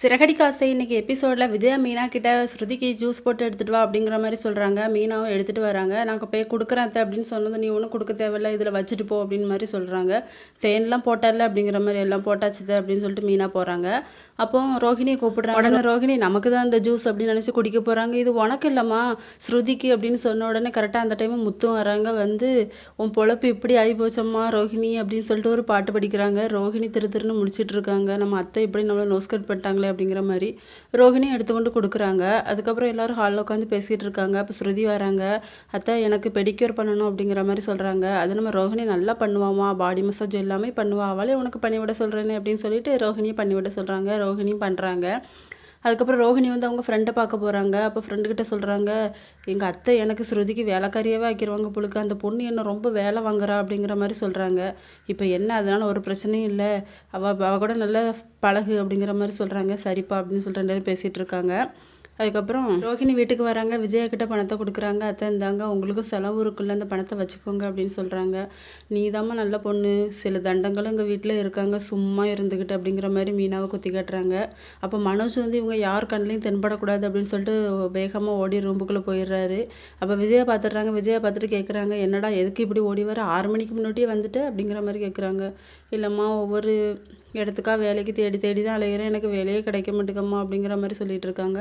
சிறகடிக்க ஆசை இன்னைக்கு எபிசோடில் விஜயா மீனா கிட்ட ஸ்ருதிக்கு ஜூஸ் போட்டு எடுத்துகிட்டு வா அப்படிங்கிற மாதிரி சொல்கிறாங்க. மீனாவும் எடுத்துகிட்டு வராங்க. நாங்கள் போய் கொடுக்குறேன் அத்தை அப்படின்னு சொன்னது, நீ ஒன்றும் கொடுக்க தேவையில்ல, இதில் வச்சுட்டு போ அப்படின்னு மாதிரி சொல்கிறாங்க. தேன்லாம் போட்டால அப்படிங்கிற மாதிரி எல்லாம் போட்டாச்சுது அப்படின்னு சொல்லிட்டு மீனா போகிறாங்க. அப்போ ரோஹிணியை கூப்பிடுறாங்க. உடனே ரோஹிணி நமக்கு தான் இந்த ஜூஸ் அப்படின்னு நினச்சி குடிக்க போகிறாங்க. இது உனக்கு இல்லைம்மா ஸ்ருதிக்கு அப்படின்னு சொன்ன உடனே கரெக்டாக அந்த டைம் முத்தும் வராங்க. வந்து உன் பொழப்பு இப்படி ஆகி போச்சம்மா ரோஹிணி அப்படின்னு சொல்லிட்டு ஒரு பாட்டு படிக்கிறாங்க. ரோஹிணி திருன்னு முடிச்சிட்டு இருக்காங்க. நம்ம அத்தை இப்படி நம்மளை நோஸ்கட் பண்ணிட்டாங்க அப்படிங்கிற மாதிரி ரோகிணி எடுத்துக்கொண்டு கொடுக்குறாங்க. அதுக்கப்புறம் எல்லாரும் ஹாலில் உட்காந்து பேசிகிட்டு இருக்காங்க. அப்போ ஸ்ருதி வராங்க. அத்தை எனக்கு பெடிக்யூர் பண்ணணும் அப்படிங்கிற மாதிரி சொல்கிறாங்க. அது நம்ம ரோகிணி நல்லா பண்ணுவாமா, பாடி மசாஜ் எல்லாமே பண்ணுவா, அவளே உனக்கு பண்ணிவிட சொல்கிறேன்னு அப்படின்னு சொல்லிட்டு ரோஹிணியை பண்ணிவிட சொல்கிறாங்க. ரோஹிணியும் பண்ணுறாங்க. அதுக்கப்புறம் ரோஹிணி வந்து அவங்க ஃப்ரெண்டை பார்க்க போகிறாங்க. அப்போ ஃப்ரெண்டுக்கிட்ட சொல்கிறாங்க, எங்கள் அத்தை எனக்கு ஸ்ருதிக்கு வேலைக்காரியாகவே ஆக்கிடுவாங்க பொழுது, அந்த பொண்ணு என்ன ரொம்ப வேலை வாங்குறா அப்படிங்கிற மாதிரி சொல்கிறாங்க. இப்போ என்ன அதனால் ஒரு பிரச்சனையும் இல்லை, அவள் கூட நல்லா பழகு அப்படிங்கிற மாதிரி சொல்கிறாங்க. சரிப்பா அப்படின்னு சொல்லிட்டு 2 பேரும் பேசிகிட்டு இருக்காங்க. அதுக்கப்புறம் ரோஹிணி வீட்டுக்கு வராங்க. விஜயா கிட்ட பணத்தை கொடுக்குறாங்க. அத்தை இந்தாங்க உங்களுக்கு செலவு இருக்குல்ல, அந்த பணத்தை வச்சுக்கோங்க அப்படின்னு சொல்கிறாங்க. நீ தாம்மா நல்ல பொண்ணு, சில தண்டங்களும் எங்கள் வீட்டில் இருக்காங்க சும்மா இருந்துக்கிட்டு அப்படிங்கிற மாதிரி மீனாவை குத்தி காட்டுறாங்க. அப்போ மனோஜ் வந்து இவங்க யார் கண்ணிலையும் தென்படக்கூடாது அப்படின்னு சொல்லிட்டு வேகமாக ஓடி ரூமுக்குள்ளே போயிடுறாரு. அப்போ விஜயா பார்த்துடுறாங்க. விஜயா பார்த்துட்டு கேட்குறாங்க, என்னடா எதுக்கு இப்படி ஓடி வர, 6 மணிக்கு முன்னாடியே வந்துட்டு அப்படிங்கிற மாதிரி கேட்குறாங்க. இல்லைம்மா ஒவ்வொரு இடத்துக்கா வேலைக்கு தேடி தேடி தான் அலைகிறேன், எனக்கு வேலையே கிடைக்க மாட்டேங்கம்மா அப்படிங்கிற மாதிரி சொல்லிட்டு இருக்காங்க.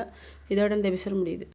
இதோட இந்த எபிசோட் முடியுது.